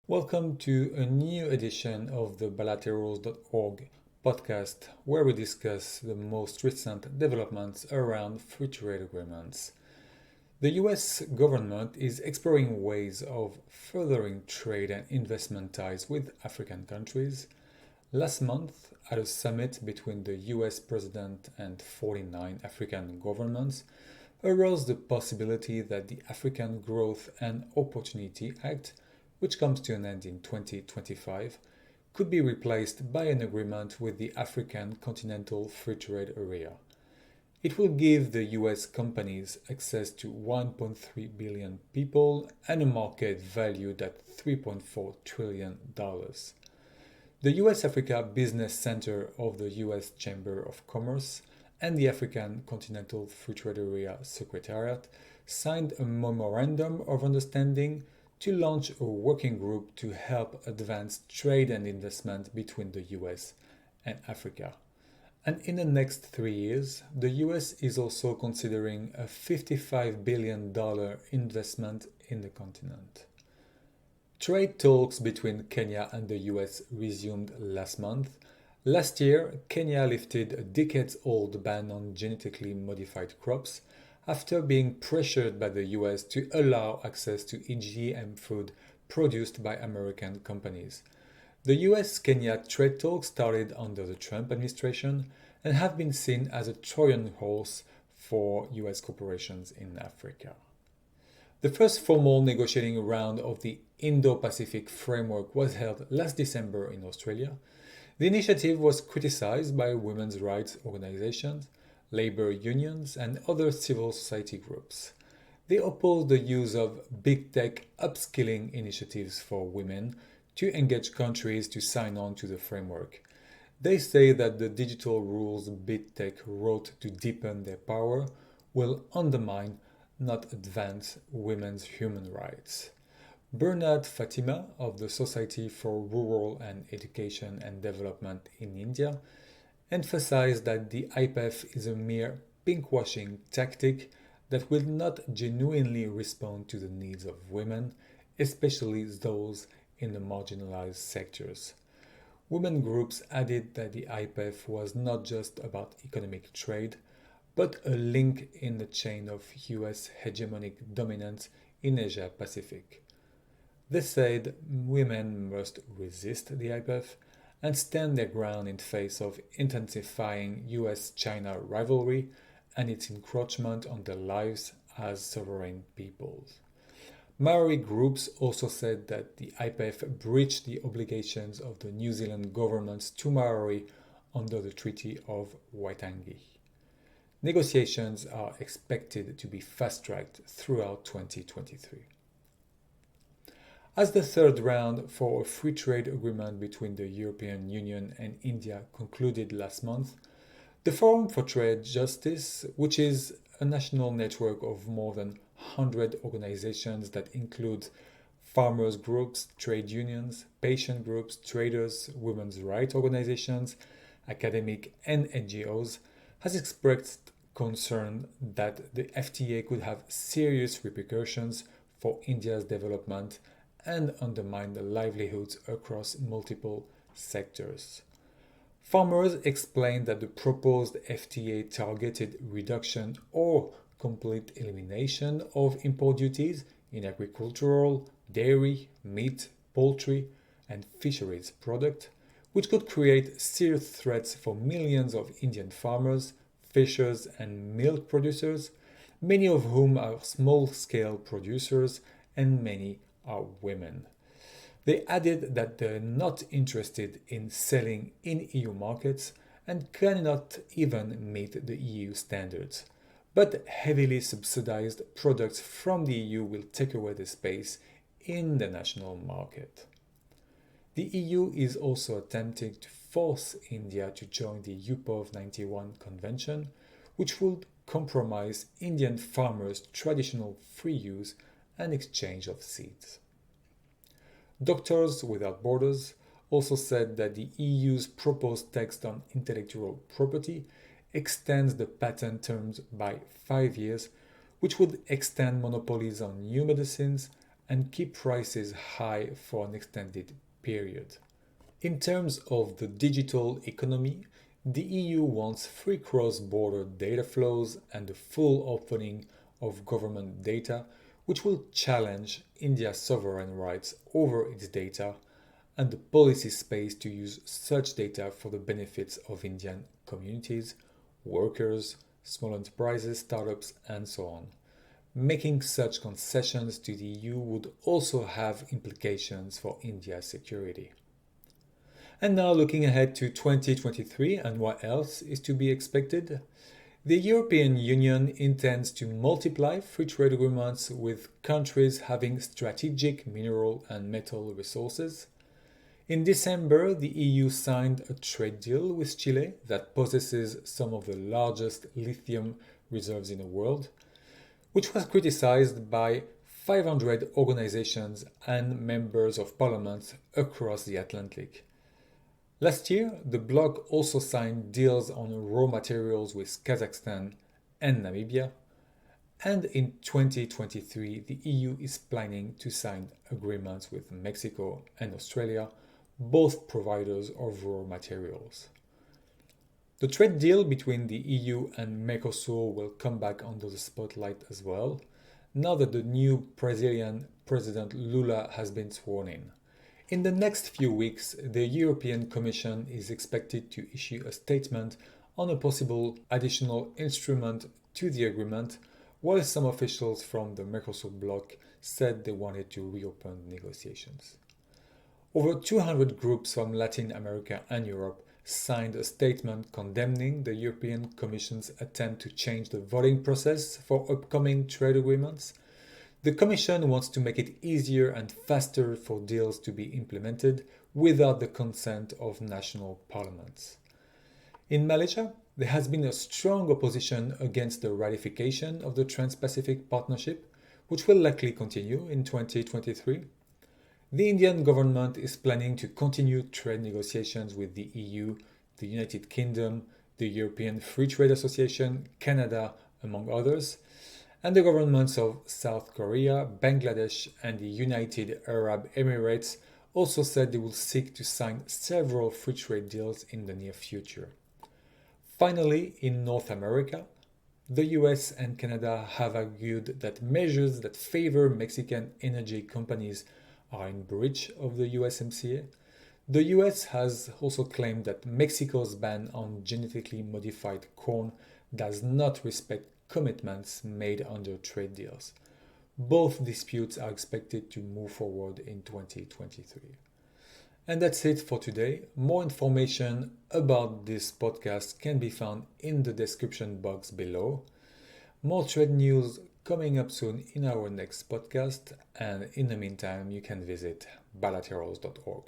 Welcome to a new edition of the bilaterals.org podcast, where we discuss the most recent developments around free trade agreements. The US government is exploring ways of furthering trade and investment ties with African countries. Last month, at a summit between the US president and 49 African governments, arose the possibility that the African Growth and Opportunity Act, which comes to an end in 2025, could be replaced by an agreement with the African Continental Free Trade Area. It will give the US companies access to 1.3 billion people and a market valued at $3.4 trillion. The US Africa Business Center of the US Chamber of Commerce and the African Continental Free Trade Area Secretariat signed a memorandum of understanding to launch a working group to help advance trade and investment between the US and Africa. And in the next 3 years, the US is also considering a $55 billion investment in the continent. Trade talks between Kenya and the US resumed last month. Last year, Kenya lifted a decades-old ban on genetically modified crops after being pressured by the US to allow access to GM food produced by American companies. The US-Kenya trade talks started under the Trump administration and have been seen as a Trojan horse for US corporations in Africa. The first formal negotiating round of the Indo-Pacific Framework was held last December in Australia. The initiative was criticized by women's rights organizations, labor unions, and other civil society groups. They opposed the use of big tech upskilling initiatives for women to engage countries to sign on to the framework. They say that the digital rules big tech wrote to deepen their power will undermine, not advance, women's human rights. Bernard Fatima of the Society for Rural and Education and Development in India emphasized that the IPEF is a mere pinkwashing tactic that will not genuinely respond to the needs of women, especially those in the marginalized sectors. Women groups added that the IPEF was not just about economic trade, but a link in the chain of US hegemonic dominance in Asia Pacific. They said women must resist the IPEF and stand their ground in face of intensifying US-China rivalry and its encroachment on their lives as sovereign peoples. Maori groups also said that the IPEF breached the obligations of the New Zealand governments to Maori under the Treaty of Waitangi. Negotiations are expected to be fast-tracked throughout 2023. As the third round for a free trade agreement between the European Union and India concluded last month, the Forum for Trade Justice, which is a national network of more than 100 organizations that includes farmers groups, trade unions, patient groups, traders, women's rights organizations, academic and NGOs, has expressed concern that the FTA could have serious repercussions for India's development and undermine the livelihoods across multiple sectors. Farmers explained that the proposed FTA targeted reduction or complete elimination of import duties in agricultural, dairy, meat, poultry, and fisheries products, which could create serious threats for millions of Indian farmers, fishers, and milk producers, many of whom are small-scale producers and many are women. They added that they're not interested in selling in EU markets and cannot even meet the EU standards. But heavily subsidized products from the EU will take away the space in the national market. The EU is also attempting to force India to join the UPOV 91 Convention, which would compromise Indian farmers' traditional free use and exchange of seeds. Doctors Without Borders also said that the EU's proposed text on intellectual property extends the patent terms by 5 years, which would extend monopolies on new medicines and keep prices high for an extended period. In terms of the digital economy, the EU wants free cross-border data flows and the full opening of government data, which will challenge India's sovereign rights over its data and the policy space to use such data for the benefits of Indian communities, workers, small enterprises, startups, and so on. Making such concessions to the EU would also have implications for India's security. And now looking ahead to 2023 and what else is to be expected, the European Union intends to multiply free trade agreements with countries having strategic mineral and metal resources. In December, the EU signed a trade deal with Chile that possesses some of the largest lithium reserves in the world, which was criticized by 500 organizations and members of parliament across the Atlantic. Last year, the bloc also signed deals on raw materials with Kazakhstan and Namibia, and in 2023, the EU is planning to sign agreements with Mexico and Australia, both providers of raw materials. The trade deal between the EU and Mercosur will come back under the spotlight as well, now that the new Brazilian President Lula has been sworn in. In the next few weeks, the European Commission is expected to issue a statement on a possible additional instrument to the agreement, while some officials from the Mercosur bloc said they wanted to reopen negotiations. Over 200 groups from Latin America and Europe signed a statement condemning the European Commission's attempt to change the voting process for upcoming trade agreements. The Commission wants to make it easier and faster for deals to be implemented without the consent of national parliaments. In Malaysia, there has been a strong opposition against the ratification of the Trans-Pacific Partnership, which will likely continue in 2023. The Indian government is planning to continue trade negotiations with the EU, the United Kingdom, the European Free Trade Association, Canada, among others, and the governments of South Korea, Bangladesh, and the United Arab Emirates also said they will seek to sign several free trade deals in the near future. Finally, in North America, the US and Canada have argued that measures that favor Mexican energy companies are in breach of the USMCA. The US has also claimed that Mexico's ban on genetically modified corn does not respect commitments made under trade deals. Both disputes are expected to move forward in 2023. And that's it for today. More information about this podcast can be found in the description box below. More trade news coming up soon in our next podcast, and in the meantime, you can visit bilaterals.org.